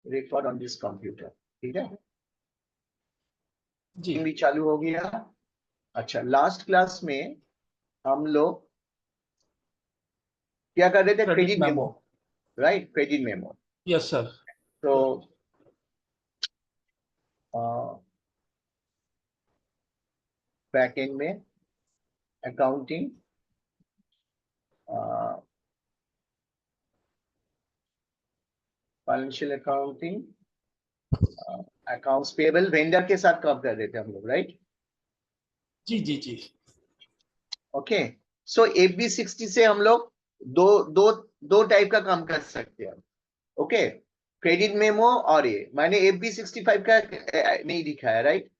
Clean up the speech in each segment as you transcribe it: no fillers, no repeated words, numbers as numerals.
Record on this computer, ठीक है जी भी चालू हो गया। अच्छा, लास्ट क्लास में हम लोग क्या कर रहे थे? Credit credit memo. Memo, right, credit memo. Yes sir. तो बैक एंड में accounting, financial accounting, accounts payable, vendor के साथ काम कर रहे थे हम लोग, राइट। जी जी जी। ओके, सो FB60 से हम लोग दो दो दो टाइप का काम कर सकते हैं। ओके, क्रेडिट मेमो और ये मैंने FB65 का नहीं दिखाया, राइट।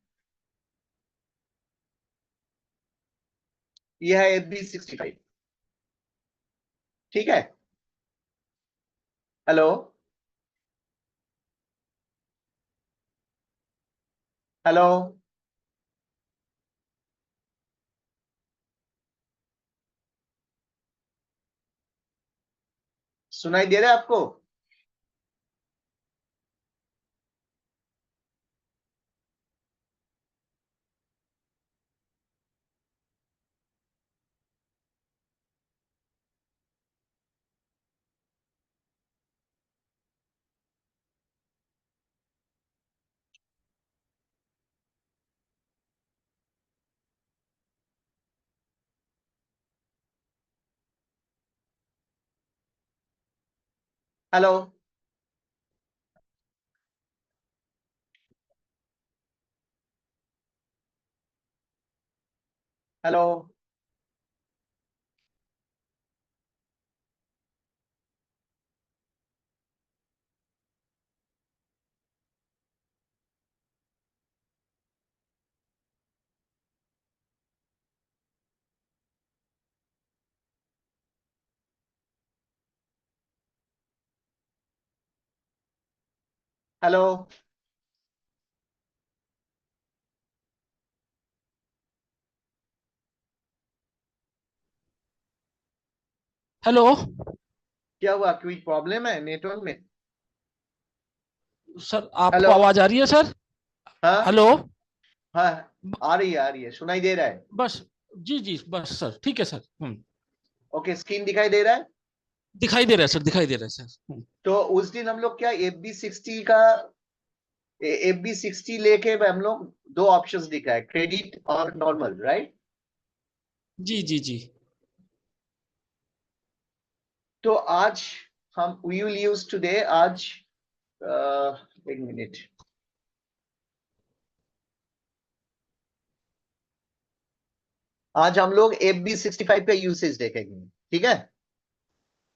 ये है FB65, ठीक है। हेलो हेलो, सुनाई दे रहा है आपको? हेलो हेलो, हेलो, हेलो क्या हुआ? कोई प्रॉब्लम है नेटवर्क में? सर, आपको हेलो, आवाज आ रही है सर? हाँ हेलो। हाँ, ब- आ रही है, सुनाई दे रहा है। बस। जी जी बस सर, ठीक है सर। ओके, स्क्रीन दिखाई दे रहा है। दिखाई दे रहा है सर, दिखाई दे रहा है सर। तो उस दिन हम लोग क्या FB60 लेके हम लोग दो ऑप्शंस दिखाए, क्रेडिट और नॉर्मल, राइट। जी जी जी। तो आज हम वी विल यूज टुडे, आज एक मिनट, आज हम लोग FB65 का यूसेज देखेंगे, ठीक है।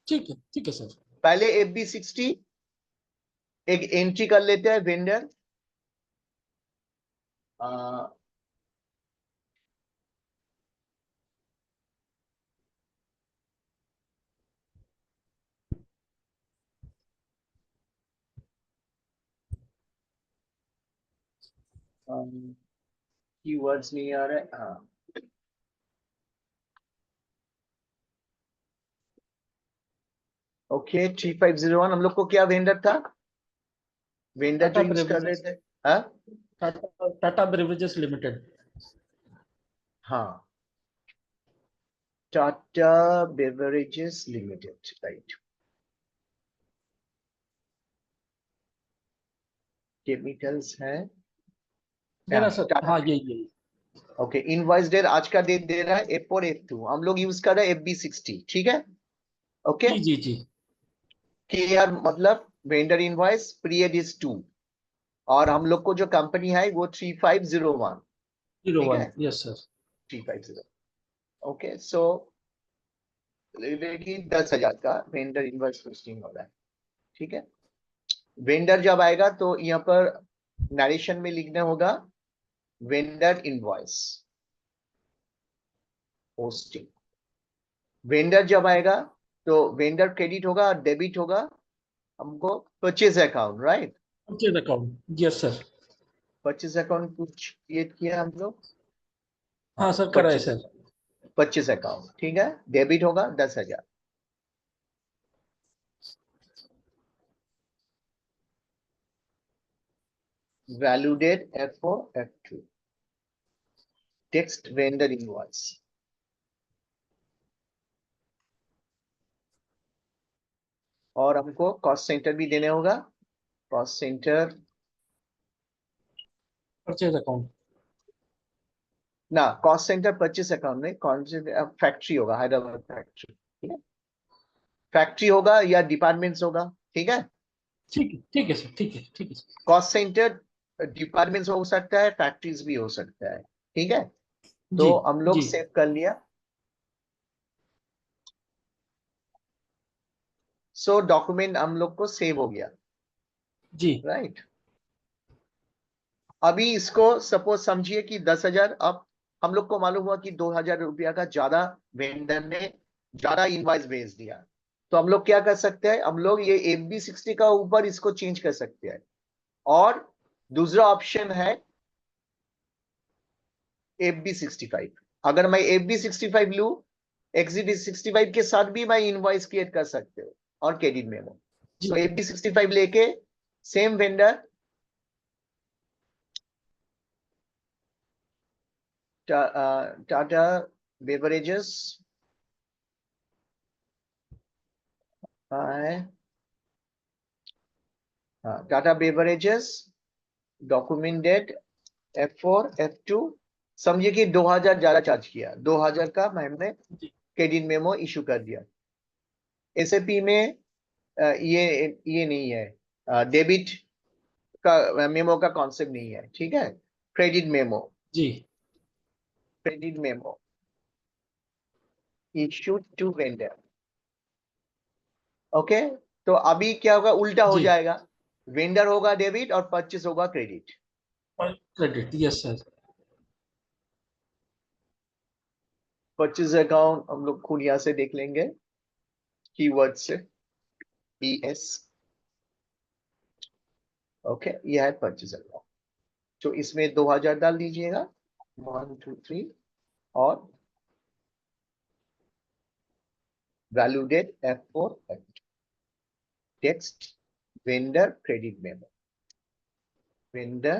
ठीक है सर। पहले FB60 एक एंट्री कर लेते हैं, वेंडर। कीवर्ड्स नहीं आ रहे, हाँ। ओके, 3501 हम लोग को क्या वेंडर था? वेंडर जो टाटा यूज कर रहे ब्रेवरेजेस। थे, हाँ टाटा ब्रेवरेजेस लिमिटेड। हाँ, Tata beverages limited, right. Chemicals है, मेरा सर, टाटा। हाँ यही यही। ओके, इनवॉइस डेट आज का डेट दे रहा है F4 F2, हम लोग यूज कर रहे हैं FB60, ठीक है। ओके, जी जी जी। क्लियर, मतलब वेंडर इनवॉइस पीरियड इज 2, और हम लोग को जो कंपनी है वो 3501, जीरो ठीक वन है, yes sir. 350। Okay, so ready 10,000 का वेंडर इनवॉइस पोस्टिंग हो रहा है, ठीक है। वेंडर जब आएगा तो यहाँ पर नरेशन में लिखना होगा वेंडर इनवॉइस पोस्टिंग। वेंडर जब आएगा तो वेंडर क्रेडिट होगा और डेबिट होगा हमको purchase account, right. Purchase account yes sir. Purchase account कुछ क्रिएट किया हम लोग, हाँ हाँ, सर, करा है परचेज सर। परचेज अकाउंट, ठीक है। डेबिट होगा 10,000। value date F4 F2 text vendor invoice. और हमको कॉस्ट सेंटर भी देने होगा, कॉस्ट सेंटर परचेज अकाउंट। ना, कॉस्ट सेंटर परचेस अकाउंट में कौन से फैक्ट्री होगा, हैदराबाद फैक्ट्री, ठीक है, फैक्ट्री होगा या डिपार्टमेंट्स होगा, ठीक है। ठीक है सर, ठीक है, ठीक है सर। कॉस्ट सेंटर डिपार्टमेंट्स हो सकता है, फैक्ट्रीज भी हो सकता है, ठीक है। जी तो हम लोग जी सेव कर लिया। सो डॉक्यूमेंट हम लोग को सेव हो गया, जी राइट। अभी इसको सपोज समझिए कि 10,000, अब हम लोग को मालूम हुआ कि 2,000 रुपया का ज्यादा वेंडर ने ज्यादा इनवाइस भेज दिया। तो हम लोग क्या कर सकते हैं, हम लोग ये FB60 का ऊपर इसको चेंज कर सकते हैं। और दूसरा ऑप्शन है FB65। अगर मैं FB65 लू, XD65 के साथ भी मैं इनवॉइस क्रिएट कर सकते हो और क्रेडिट मेमो। जी सो FB65 लेके सेम वेंडर टाटा बेवरेजेस है, हाँ Tata beverages, document date F4 F2। समझिए कि 2,000 ज्यादा चार्ज किया, 2,000 का हमने जी क्रेडिट मेमो इशू कर दिया। SAP में ये नहीं है, डेबिट का मेमो का कॉन्सेप्ट नहीं है, ठीक है। क्रेडिट मेमो, जी credit memo issued to vendor. Okay, तो अभी क्या होगा, उल्टा हो जी जाएगा, वेंडर होगा डेबिट और परचेस होगा credit. Credit, yes sir. Purchase account हम लोग खुद यहां से देख लेंगे कीवर्ड से, PS। ओके, यह है परचेज अकाउंट। तो इसमें 2,000 डाल दीजिएगा, 1 2 3, और value date F4 F2 text vendor credit memo, vendor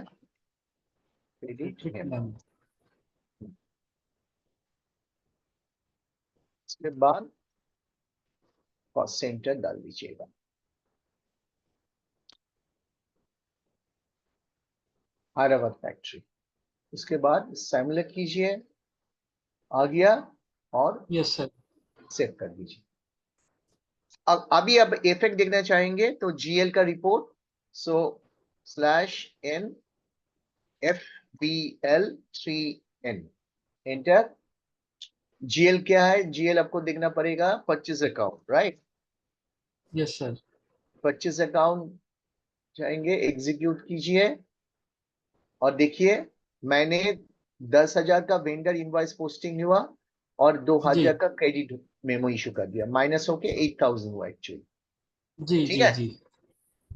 credit memo. इसके बाद कॉस्ट सेंटर डाल दीजिएगा, हैदराबाद फैक्ट्री। उसके बाद सैमुलेट कीजिए, आ गया, और यस सर। सेव कर दीजिए। अब अभी अब इफेक्ट देखना चाहेंगे तो GL का रिपोर्ट, सो /n FBL3N एंटर। GL क्या है, GL आपको देखना पड़ेगा purchase account, right. Yes sir. Purchase account जाएंगे, एग्जीक्यूट कीजिए, और देखिए मैंने 10,000 का वेंडर इनवॉइस पोस्टिंग हुआ और जी 2,000 का क्रेडिट मेमो इशू कर दिया, माइनस होके 8,000 हुआ एक्चुअली, जी ठीक जी है। जी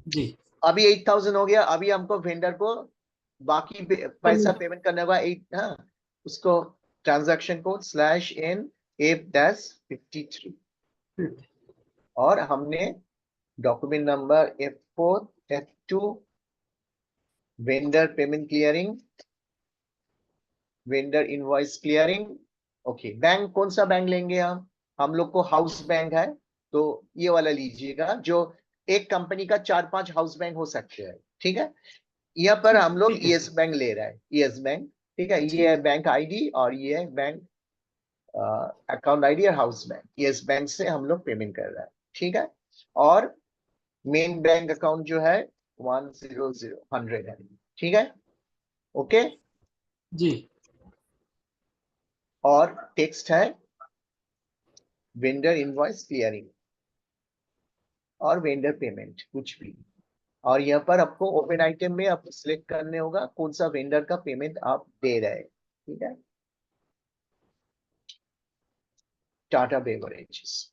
जी। अभी 8,000 हो गया, अभी हमको वेंडर को बाकी पैसा पेमेंट करने होगा 8, हाँ, उसको ट्रांजैक्शन कोड /n F-53, और हमने document number F4 F2 vendor payment clearing, vendor invoice clearing. Okay, bank कौन सा बैंक लेंगे हम लोग को हाउस बैंक है, तो ये वाला लीजिएगा, जो एक कंपनी का 4-5 हाउस बैंक हो सकते हैं, ठीक है। यहाँ पर हम लोग ठीक है ES सर। बैंक ले रहे हैं, ES बैंक, ठीक है। ये है बैंक ID और ये है बैंक अकाउंट ID और हाउस बैंक, ES बैंक से हम लोग पेमेंट कर रहे हैं, ठीक है। और मेन बैंक अकाउंट जो है 100 है, ठीक है, ओके। जी और टेक्स्ट है वेंडर इनवॉइस क्लियरिंग और वेंडर पेमेंट, कुछ भी। और यहाँ पर आपको ओपन आइटम में आपको सिलेक्ट करने होगा कौन सा वेंडर का पेमेंट आप दे रहे हैं, ठीक है। Tata beverages,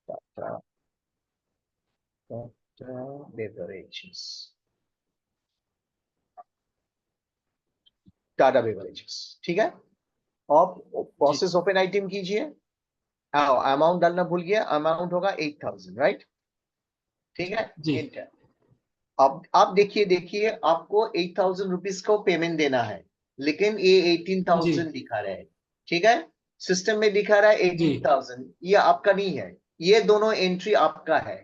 Tata beverages, Tata beverages, ठीक है। आप जी प्रोसेस ओपन आइटम कीजिए। अमाउंट डालना भूल गया, अमाउंट होगा 8,000, राइट। ठीक है, जी एंटर। अब देखिए आपको 8,000 रुपीज को पेमेंट देना है, लेकिन ये जी 18,000 दिखा रहा है। ठीक है, सिस्टम में दिखा रहा है जी 18,000, ये आपका नहीं है, ये दोनों एंट्री आपका है।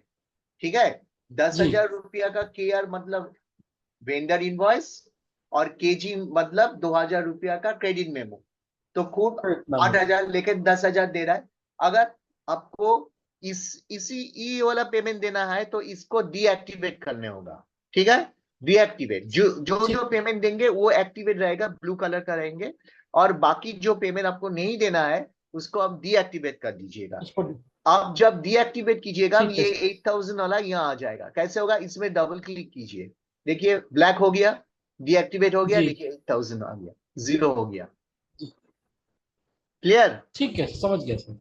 ठीक है, दस जी हजार रुपया का केआर मतलब वेंडर इनवॉइस, और केजी मतलब 2,000 रुपया का क्रेडिट मेमो। तो खूब करेक्ट मैम। 8,000 लेकर 10,000 दे रहा है। अगर आपको इसी ई वाला पेमेंट देना है तो इसको डीएक्टिवेट करने होगा। ठीक है, डीएक्टिवेट, जो जो ठीक जो पेमेंट देंगे वो एक्टिवेट रहेगा, ब्लू कलर का रहेंगे, और बाकी जो पेमेंट आपको नहीं देना है उसको आप डीएक्टिवेट कर दीजिएगा। इसको आप जब डीएक्टिवेट कीजिएगा ठीक है ये 8,000 वाला यहाँ आ जाएगा। कैसे होगा, इसमें डबल क्लिक कीजिए, देखिए ब्लैक हो गया, डीएक्टिवेट हो गया, जी देखिए 8,000 आ गया, जीरो हो गया। जी क्लियर। ठीक है, समझ गया सर।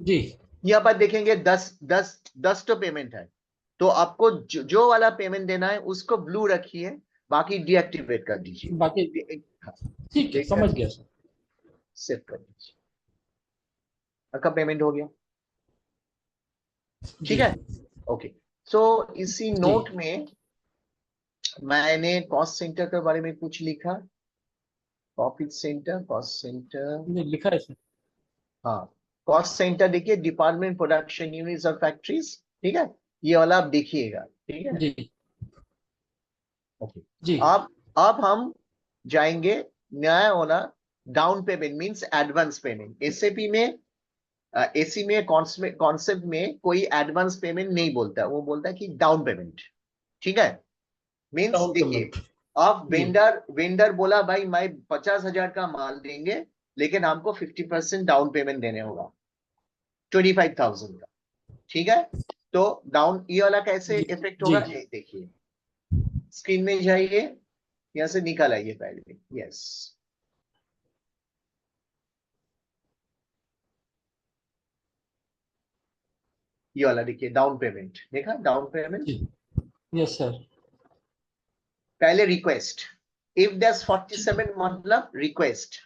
जी यहाँ पर देखेंगे 10 तो पेमेंट है, तो आपको जो वाला पेमेंट देना है उसको ब्लू रखिए, बाकी डीएक्टिवेट कर दीजिए। बाकी हाँ, ठीक है, देखकर समझ गया सर। सेव कर दीजिए, आपका पेमेंट हो गया। ठीक जी है, ओके। सो इसी जी नोट में मैंने कॉस्ट सेंटर के बारे में कुछ लिखा, प्रॉफिट सेंटर, कॉस्ट सेंटर। ये लिखा है सर। हाँ, कॉस्ट सेंटर देखिए, डिपार्टमेंट प्रोडक्शन यूनिट्स और फैक्ट्रीज। ठीक है, ये वाला आप देखिएगा। ठीक है, जी ओके। जी अब हम जाएंगे नया वाला, down payment means advance payment. SAP में एसी में कॉन्सेप्ट में कोई एडवांस पेमेंट नहीं बोलता, वो बोलता है कि डाउन पेमेंट। ठीक है, मींस डाउन देखिए, पेमेंट। आप जी वेंडर बोला भाई मैं 50,000 का माल देंगे, लेकिन हमको 50% डाउन पेमेंट देने होगा, 25,000 का। ठीक है, तो डाउन ये वाला कैसे जी इफेक्ट जी होगा, ये देखिए, स्क्रीन में जाइए, यहां से निकल आइए पहले। यस, ये वाला देखिए, डाउन पेमेंट देखा, डाउन पेमेंट। जी यस सर। पहले रिक्वेस्ट, इफ डैश ठीक है 47 मतलब रिक्वेस्ट।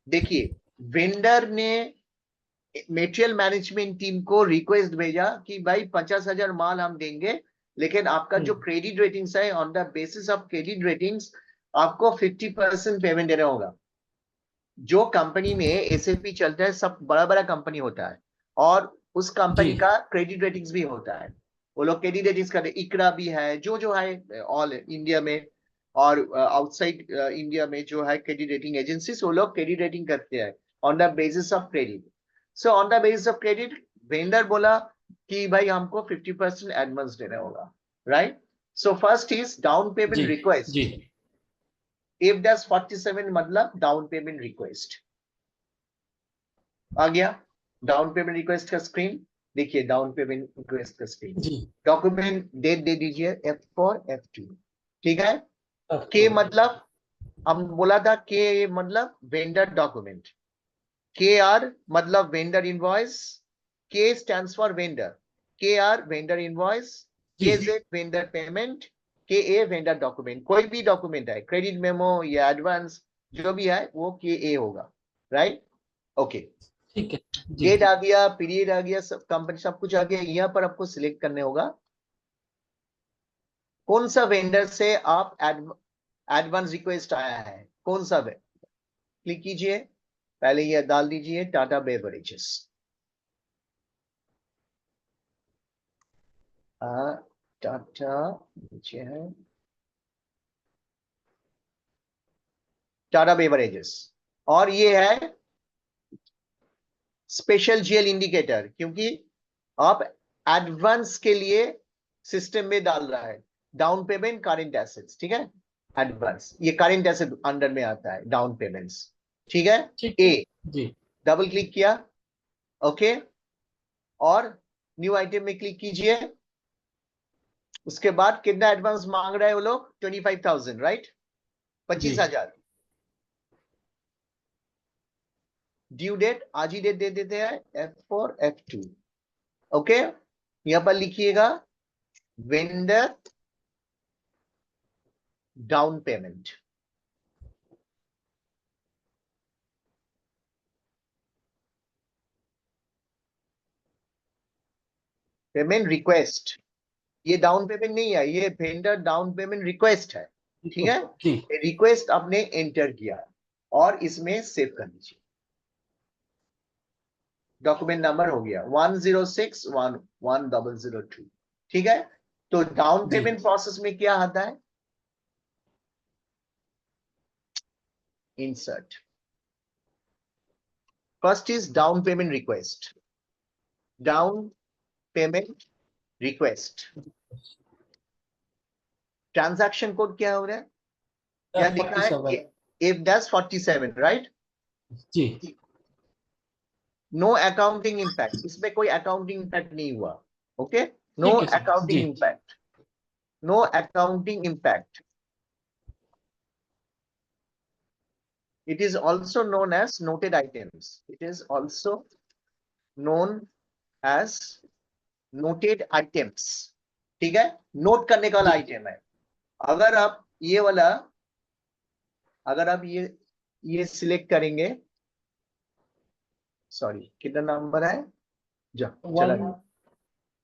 देखिए, वेंडर ने मेटेरियल मैनेजमेंट टीम को रिक्वेस्ट भेजा कि भाई 50,000 माल हम देंगे, लेकिन आपका जो क्रेडिट रेटिंग्स है, on the basis of credit ratings आपको 50% पेमेंट देना होगा। जो कंपनी में एसएपी चलता है, सब बड़ा बड़ा कंपनी होता है, और उस जी कंपनी का क्रेडिट रेटिंग्स भी होता है। वो लोग क्रेडिट रेटिंग्स करते, इकरा भी है, जो है ऑल इंडिया में, और आउटसाइड इंडिया में जो है क्रेडिट रेटिंग एजेंसीज, वो लोग क्रेडिट रेटिंग करते हैं on the basis of credit. So on the basis of credit, vendor बोला कि भाई हमको 50% एडवांस देना होगा, right. So first is down जी पेमेंट जी रिक्वेस्ट। इफ डैश 47 मतलब डाउन पेमेंट रिक्वेस्ट आ गया। डाउन पेमेंट रिक्वेस्ट का स्क्रीन देखिए, डाउन पेमेंट रिक्वेस्ट का स्क्रीन। जी डॉक्यूमेंट डेट दे दीजिए, F4 F2। ठीक है, अब के तो मतलब, हम बोला था के मतलब वेंडर डॉक्यूमेंट, के आर मतलब वेंडर इनवॉइस, के स्टैंड्स फॉर वेंडर, के आर वेंडर इनवॉइस, जी के जेड वेंडर पेमेंट, के ए वेंडर डॉक्यूमेंट। कोई भी डॉक्यूमेंट है, क्रेडिट मेमो या एडवांस, जो भी है वो के ए होगा, राइट। ओके, ठीक है। जी डेट आ गया, पीरियड आ गया, सब कंपनी सब कुछ आ गया। यहाँ पर आपको सिलेक्ट करने होगा कौन सा वेंडर से आप एडवांस रिक्वेस्ट आया है, कौन सा क्लिक कीजिए, पहले यह डाल दीजिए, टाटा बेवरेजेस। टाटा नीचे है, टाटा बेवरेजेस, और ये है स्पेशल जीएल इंडिकेटर, क्योंकि आप एडवांस के लिए सिस्टम में डाल रहा है, डाउन पेमेंट करेंट एसेट्स। ठीक है, एडवांस ये करेंट एसेट अंडर में आता है, डाउन पेमेंट्स। ठीक है, ठीक है। ए जी डबल क्लिक किया, ओके, और न्यू आइटम में क्लिक कीजिए। उसके बाद कितना एडवांस मांग रहे हैं वो लोग, 25,000, राइट, जी 25,000। ड्यू डेट आज ही डेट दे देते हैं, F4 F2। ओके, यहां पर लिखिएगा vendor down payment, payment request. ये डाउन पेमेंट नहीं है, ये वेंडर डाउन पेमेंट रिक्वेस्ट है, ठीक है। जी रिक्वेस्ट आपने एंटर किया और इसमें सेव कर दीजिए। डॉक्यूमेंट नंबर हो गया 10611002, ठीक है। तो डाउन जी पेमेंट प्रोसेस में क्या आता है? Insert, first is down payment request, down payment request. Transaction code क्या हो रहा है? क्या लिखा है? F47 F-47, right. जी नो अकाउंटिंग इंपैक्ट, इसमें कोई अकाउंटिंग इंपैक्ट नहीं हुआ। ओके, नो ठीक है सर अकाउंटिंग जी impact, no accounting impact. It is also known as noted items. It is also known as noted items. ठीक है, नोट करने का वाला जी आइटम है। अगर आप ये वाला, अगर आप ये सिलेक्ट करेंगे, सॉरी कितना नंबर है, जा चला वन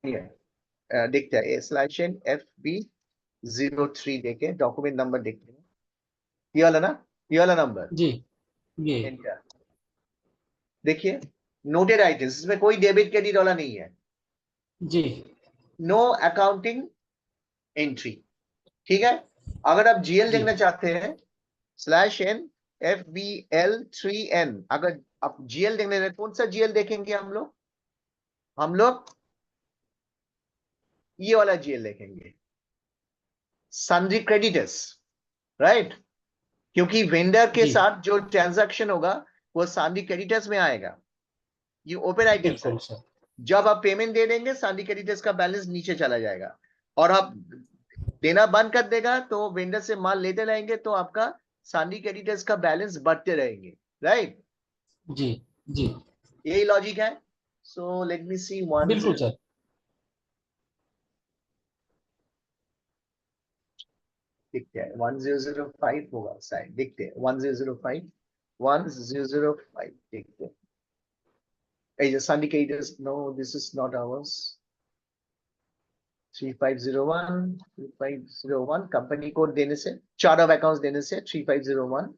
गया, देखते हैं स्लैश एन FB03 देखे, डॉक्यूमेंट नंबर देखते हैं, ये वाला ना, ये वाला नंबर जी ये एंटर। देखिए नोटेड आइटम्स, इसमें कोई डेबिट क्रेडिट वाला नहीं है, जी नो अकाउंटिंग एंट्री, ठीक है। अगर आप जीएल जी देखना चाहते हैं /n FBL3N, अगर आप जीएल देखने हैं, कौन सा जीएल देखेंगे हम लोग? हम लोग ये वाला जीएल देखेंगे, सन्ड्री क्रेडिटर्स, राइट। क्योंकि वेंडर के जी साथ जो ट्रांजैक्शन होगा वो सन्ड्री क्रेडिटर्स में आएगा। ये ओपन आइटम्स है। बिल्कुल सर जब आप पेमेंट दे देंगे सन्ड्री क्रेडिटर्स का बैलेंस नीचे चला जाएगा, और आप देना बंद कर देगा तो वेंडर से माल लेते रहेंगे, तो आपका सन्ड्री क्रेडिटर्स का बैलेंस बढ़ते रहेंगे, राइट। जी जी यही लॉजिक है। सो लेट मी सी वन, बिल्कुल सर देखते हैं 1005 होगा शायद, देखते हैं 1005, 1005 देखते हैं। Syndicated, no, this is not ours. 3501 3501 company code देने से, चार्ट ऑफ अकाउंट्स देने से 3501,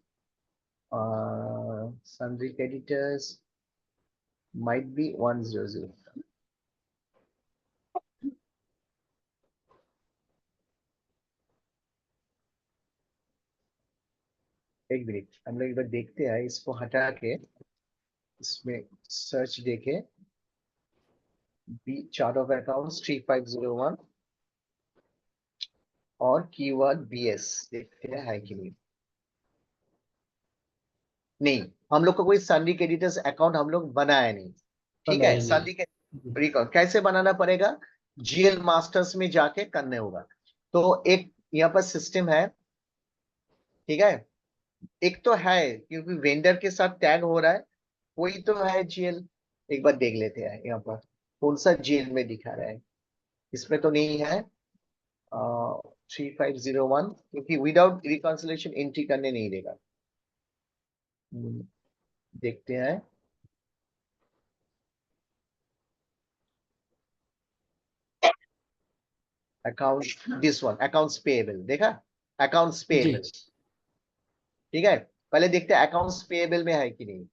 सन्ड्री क्रेडिटर्स might be 100। एक मिनट, हम लोग एक बार देखते हैं, इसको हटा के इसमें सर्च देखे, बी चार्ट ऑफ अकाउंट्स 3501 और कीवर्ड BS देखते हैं है कि नहीं। नहीं, हम लोग को कोई सन्ड्री क्रेडिटर्स अकाउंट हम लोग बनाया नहीं, ठीक है। बनाया नहीं सन्ड्री जी रिकॉर्ड कैसे बनाना पड़ेगा? जीएल मास्टर्स में जाके करने होगा। तो एक यहाँ पर सिस्टम है, ठीक है। एक तो है क्योंकि वेंडर के साथ टैग हो रहा है, कोई तो है जीएल, एक बार देख लेते हैं यहाँ पर कौन सा जीएल में दिखा रहा है। इसमें तो नहीं है 3501, क्योंकि विदाउट रिकॉन्सिलेशन एंट्री करने नहीं देगा। देखते हैं, account this one accounts payable, देखा अकाउंट्स जी पेएबल, ठीक है। पहले देखते हैं अकाउंट्स पेएबल में है कि नहीं।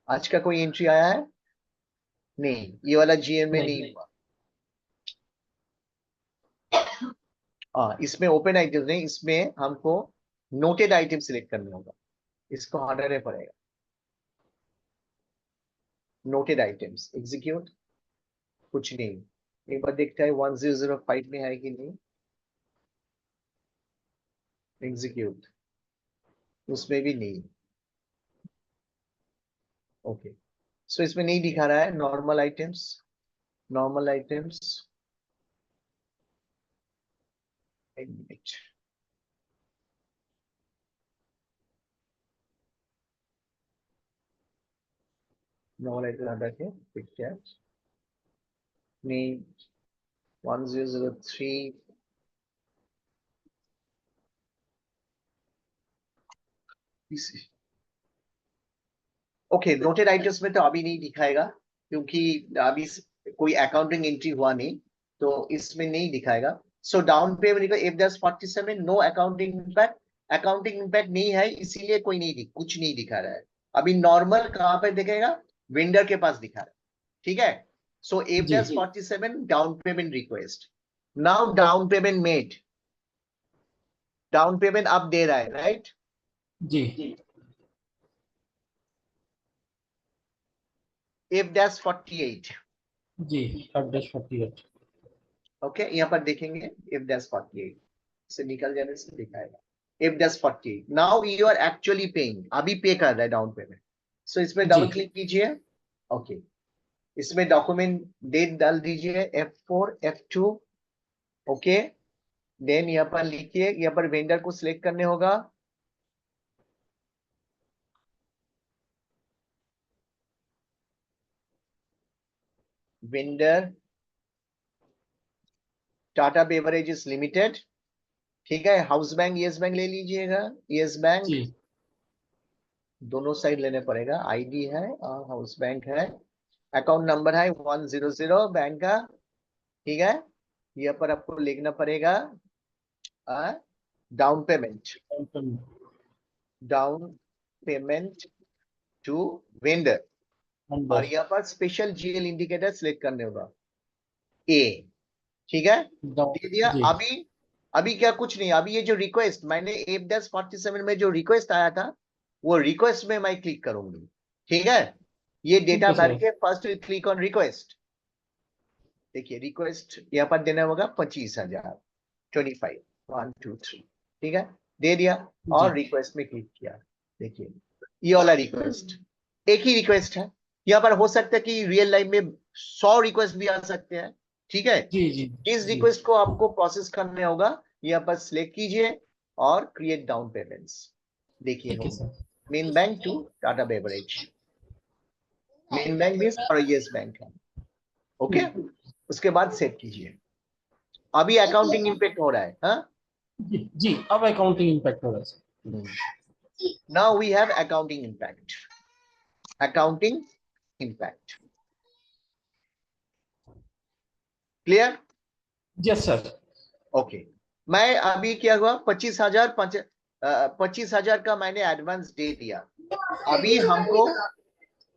आज का कोई एंट्री आया है? नहीं, ये वाला जीएम में नहीं नहीं हुआ। हाँ, इसमें ओपन आइटम्स नहीं, इसमें हमको नोटेड आइटम सिलेक्ट करना होगा, इसको हटाना पड़ेगा। नोटेड आइटम्स एग्जीक्यूट, कुछ नहीं। एक बार देखता है 1005 में है कि नहीं, एग्जीक्यूट, उसमें भी नहीं। ओके, सो इसमें नहीं दिखा रहा है नॉर्मल आइटम्स, नॉर्मल आइटम्स, एक मिनट, नॉर्मल आइटम हटा के देखते हैं। नहीं, 1003, ओके नोटेड आइटम्स में तो अभी नहीं दिखाएगा, क्योंकि अभी कोई अकाउंटिंग एंट्री हुआ नहीं, तो इसमें नहीं दिखाएगा। So down payment F-47 no accounting impact, accounting impact नहीं है, इसीलिए कोई नहीं कुछ नहीं दिखा रहा है। अभी नॉर्मल कहाँ पे दिखेगा, वेंडर के पास दिखा रहा है, ठीक है। सो जी F-47 down payment request, now down payment made, down payment आप दे रहा है, राइट। जी F-48, जी F-48 ओके, यहाँ पर देखेंगे F-48 से निकल जाने से दिखाएगा F-48। Now you are actually paying, अभी पे कर रहा है डाउन पेमेंट। सो इसमें जी डबल क्लिक कीजिए, ओके, इसमें डॉक्यूमेंट डेट डाल दीजिए F4 F2, ओके। देन यहाँ पर लिखिए, यहाँ पर वेंडर को सिलेक्ट करने होगा, वेंडर टाटा बेवरेजेस लिमिटेड, ठीक है। हाउस बैंक यस बैंक ले लीजिएगा, यस बैंक, जी दोनों साइड लेने पड़ेगा, आईडी है और हाउस बैंक है, अकाउंट नंबर है 100 बैंक का, ठीक है। यहाँ पर आपको लिखना पड़ेगा down payment, down payment to vendor, और अंडर यहाँ पर स्पेशल जीएल इंडिकेटर सिलेक्ट करने होगा ए, ठीक है, डाउन दे दिया। जी अभी अभी क्या कुछ नहीं, अभी ये जो रिक्वेस्ट मैंने F-47 में जो रिक्वेस्ट आया था, वो रिक्वेस्ट में मैं क्लिक करूंगी, ठीक है। ये ठीक डेटा है भर सर के फर्स्ट क्लिक ऑन रिक्वेस्ट, देखिए रिक्वेस्ट यहाँ पर देना होगा 25,000, 25, 1 2 3, ठीक है, दे दिया। जी और रिक्वेस्ट में क्लिक किया, देखिए ये वाला रिक्वेस्ट, एक ही रिक्वेस्ट है। यहाँ पर हो सकता है कि रियल लाइफ में 100 रिक्वेस्ट भी आ सकते हैं, ठीक है। जी जी इस जी रिक्वेस्ट को आपको प्रोसेस करने होगा, यहाँ पर सिलेक्ट कीजिए और क्रिएट डाउन पेमेंट्स, देखिए ठीक है होगा sir main bank to Tata beverage, main bank means और यस बैंक है, ओके। उसके बाद सेव कीजिए, अभी अकाउंटिंग इम्पैक्ट हो रहा है, हाँ। जी अब अकाउंटिंग इम्पैक्ट होगा sir now we have accounting impact, accounting impact clear, yes sir okay. मैं अभी क्या हुआ, 25,000 25,000 का मैंने एडवांस दे दिया। अभी हमको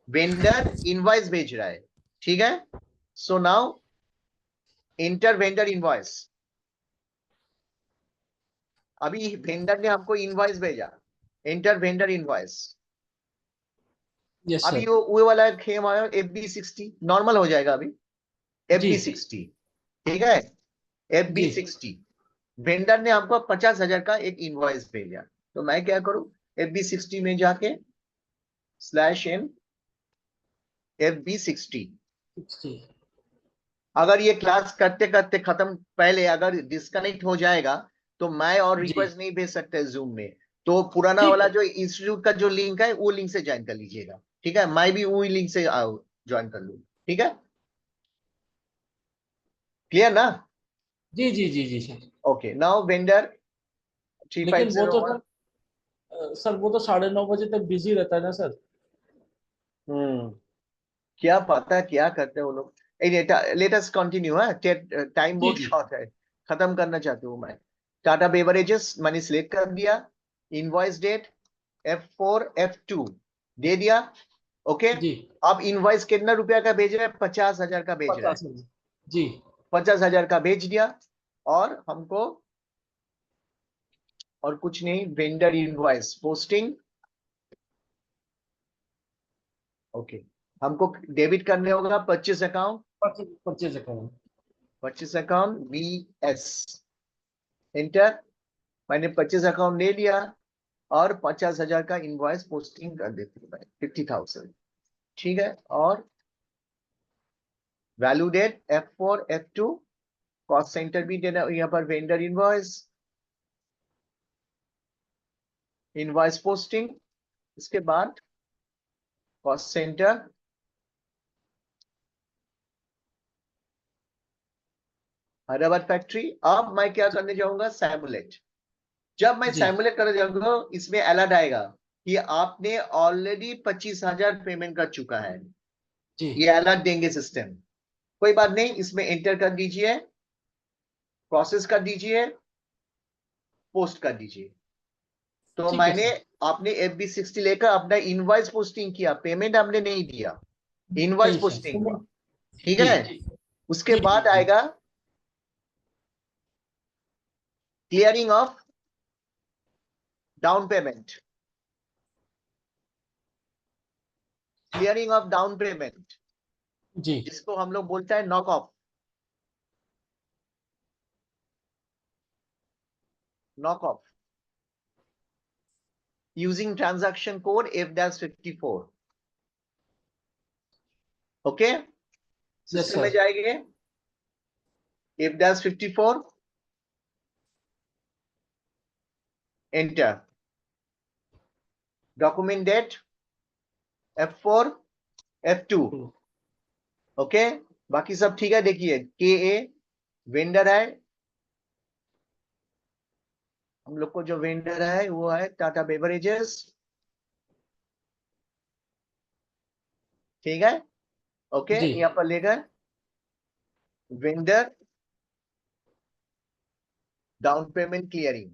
वेंडर इनवॉइस भेज रहा है, ठीक है। So now inter vendor invoice, अभी वेंडर ने हमको इनवॉइस भेजा, इंटर वेंडर इनवॉइस। यस अभी सर वो वाला खेम आया FB60, नॉर्मल हो जाएगा अभी जी FB60, ठीक है, जी FB60। वेंडर ने हमको 50,000 का एक इनवॉइस भेजा, तो मैं क्या करूं, FB60 में जाके /n FB60, 60 अगर ये क्लास करते करते खत्म, पहले अगर डिस्कनेक्ट हो जाएगा तो मैं और जी रिक्वेस्ट नहीं भेज सकते जूम में, तो पुराना ठीक वाला है जो इंस्टीट्यूट का जो लिंक है वो लिंक से ज्वाइन कर लीजिएगा, ठीक है। मैं भी वही लिंक से ज्वाइन कर लूँ, ठीक है, क्लियर ना। जी sir okay, now vendor three five लेकिन वो जीरो तो वन सर वो तो 9:30 बजे तक बिजी रहता है ना सर हम्म क्या पता क्या करते हैं वो लोग। लेट अस कंटिन्यू है, टाइम जी बहुत जी शॉर्ट है, खत्म करना चाहती हूँ मैं। टाटा बेवरेजेस मैंने सिलेक्ट कर दिया, इनवॉइस डेट F4 F2 दे दिया, ओके। जी अब इनवॉइस कितना रुपया का भेज रहा है, 50,000 का भेज रहा है, 50 जी 50,000 का भेज दिया। और हमको और कुछ नहीं, वेंडर इनवॉइस पोस्टिंग, ओके। हमको डेबिट करने होगा purchase account, 25 account purchase account BS, enter. मैंने 25 अकाउंट ले लिया और 50,000 का इनवॉइस पोस्टिंग कर देती हूँ मैं, 50,000, ठीक है। और value date F4 F2, cost centre भी देना यहाँ पर, वेंडर इनवॉइस, इनवॉइस पोस्टिंग, इसके बाद कॉस्ट सेंटर, हैदराबाद फैक्ट्री। अब मैं क्या करने जाऊंगा, सैमुलेट। जब मैं जी सैमुलेट करने जाऊंगा इसमें अलर्ट आएगा कि आपने ऑलरेडी 25,000 पेमेंट कर चुका है, जी ये अलर्ट देंगे सिस्टम, कोई बात नहीं, इसमें एंटर कर दीजिए, प्रोसेस कर दीजिए, पोस्ट कर दीजिए। तो ठीक है मैंने सर। आपने FB60 लेकर अपना इनवॉइस पोस्टिंग किया, पेमेंट हमने नहीं दिया, इनवॉइस नहीं सर, पोस्टिंग हुआ। ठीक जी है, जी उसके जी बाद जी। आएगा clearing of down payment, clearing of down payment, जी जिसको हम लोग बोलते हैं knock off, knock off using transaction code F-54। Okay, yes system में सर। जाएंगे, F-54, enter, document date F4 F2। Okay, बाकी सब ठीक है। देखिए KA वेंडर है, हम लोग को जो वेंडर है वो है टाटा बेवरेजेस। ठीक है, ओके, जी यहाँ पर लेकर vendor down payment clearing,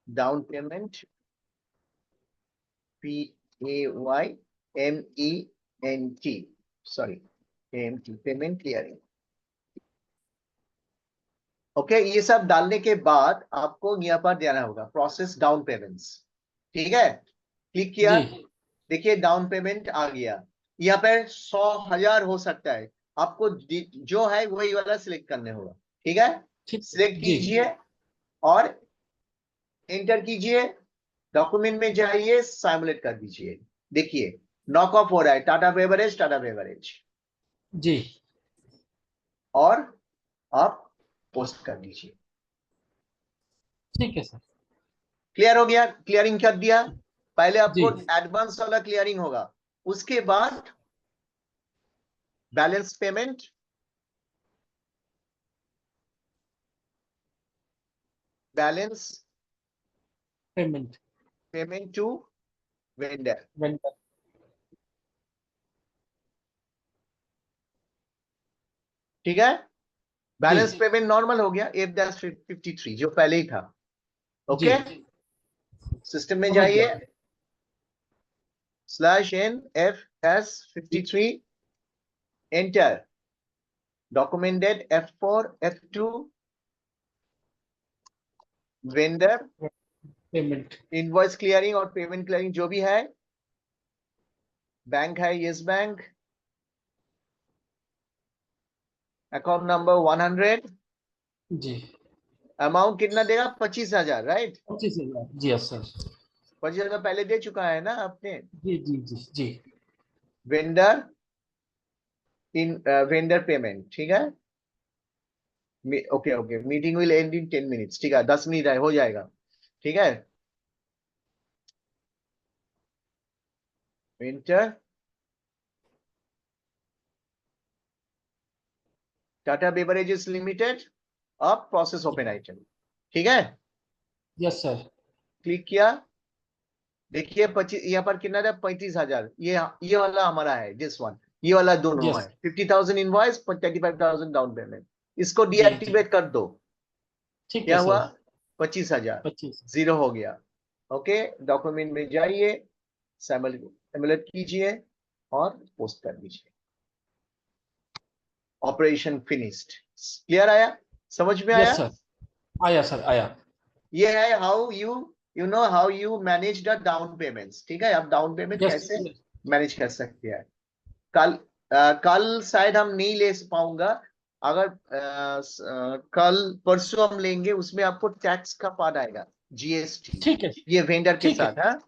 down payment PAYMENT, sorry AMT, payment clearing. Okay, ये सब डालने के बाद आपको यहाँ पर देना होगा प्रोसेस डाउन पेमेंट्स। ठीक है, क्लिक किया, जी देखिए डाउन पेमेंट आ गया। यहाँ पर 100,000 हो सकता है, आपको जो है वही वाला सिलेक्ट करने होगा। ठीक है, ठीक। सिलेक्ट जी कीजिए और एंटर कीजिए, डॉक्यूमेंट में जाइए, साइमुलेट कर दीजिए। देखिए नॉक ऑफ हो रहा है, टाटा बेवरेज, टाटा बेवरेज, जी और आप पोस्ट कर दीजिए। ठीक है सर। क्लियर हो गया, क्लियरिंग कर दिया। पहले जी आपको एडवांस वाला क्लियरिंग होगा, उसके बाद balance payment, balance payment payment to vendor. Vendor. ठीक है, जी बैलेंस पेमेंट नॉर्मल हो गया F-53 जो पहले ही था। जी ओके, सिस्टम में समझ जाइए, गया। /NFS53, enter, document date F4 F2, vendor, payment. Invoice clearing और पेमेंट क्लियरिंग जो भी है, बैंक है यस बैंक, अकाउंट नंबर 100, जी अमाउंट कितना देगा, 25,000, राइट। 25,000। जी यस सर। 25,000 पहले दे चुका है ना आपने। जी जी जी जी। वेंडर इन वेंडर पेमेंट, ठीक है। Okay okay, meeting will and in 10 minutes, ठीक है, 10 मिनट है, हो जाएगा। ठीक है, एंटर, टाटा बेवरेजेस लिमिटेड, अब प्रोसेस ओपन आइटम। ठीक है, यस सर। क्लिक किया, देखिए 25, यहाँ पर कितना था, 35,000, ये वाला हमारा है, दिस वन, ये वाला दोनों यस। है, 50,000 इनवॉइस, 35,000 डाउन पेमेंट। इसको जी जी डीएक्टिवेट कर दो। ठीक है क्या हुआ, सर। 25,000 25। जीरो हो गया। ओके, डॉक्यूमेंट में जाइए, सिमुलेट कीजिए और पोस्ट कर दीजिए। Operation finished. क्लियर आया, समझ में यस आया। सर। आया सर आया। ये है how you know how you manage the down payments. ठीक है, आप डाउन पेमेंट यस कैसे यस। मैनेज कर सकते हैं। कल कल शायद हम नहीं ले पाऊंगा, अगर कल परसों हम लेंगे, उसमें आपको टैक्स का पार्ट आएगा, GST, ठीक है। ये वेंडर के ठीक है। साथ है। ठीक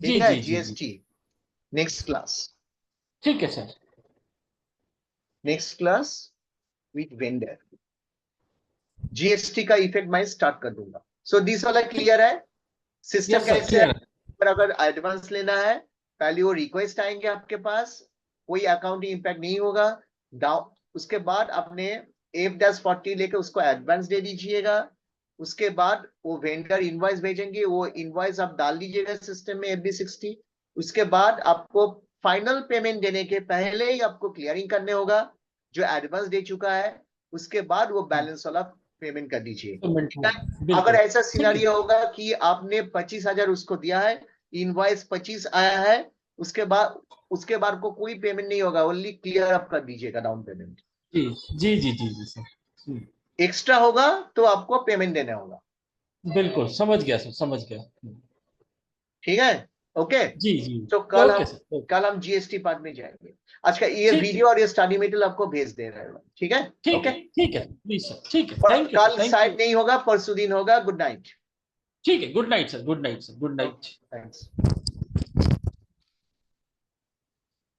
जी है, जी जी जी। GST नेक्स्ट क्लास, ठीक है sir. Next class with vendor, GST का इफेक्ट मैं स्टार्ट कर दूंगा। सो दिस वाला ठीक। क्लियर है। सिस्टम यस सर कैसे है, क्लियर। पर अगर एडवांस लेना है, पहले वो रिक्वेस्ट आएंगे आपके पास, कोई अकाउंटिंग इंपैक्ट नहीं होगा। डाउन, उसके बाद आपने F-40 लेकर उसको एडवांस दे दीजिएगा। उसके बाद वो वेंडर इनवॉइस भेजेंगे, वो इनवॉइस आप डाल दीजिएगा सिस्टम में FB60। उसके बाद आपको फाइनल पेमेंट देने के पहले ही आपको क्लियरिंग करने होगा, जो एडवांस दे चुका है उसके बाद वो बैलेंस वाला पेमेंट कर दीजिए। पेमेंट ठीक है? होगा, बिल्कुल अगर ऐसा ठीक है। सिनेरियो होगा कि आपने 25,000 उसको दिया है, इनवॉइस 25 आया है, उसके बाद को कोई पेमेंट नहीं होगा, ओनली क्लियर अप कर दीजिएगा डाउन पेमेंट। जी जी जी जी जी सर। एक्स्ट्रा होगा तो आपको पेमेंट देना होगा। बिल्कुल समझ गया सर, समझ गया। ठीक है? ओके। जी जी। तो कल ओके हम सर, ओके। कल हम जीएसटी पार्ट में जाएंगे। आज का ये ठीक है, वीडियो और ये स्टडी मटेरियल आपको भेज दे रहे हैं। ठीक है? ठीक ओके। है, ठीक है प्लीज सर, ठीक है, पर थैंक यू सर, कल थैंक शायद यू। नहीं होगा, परसों दिन होगा। Good night. ठीक है, good night sir, good night sir, good night. Thanks.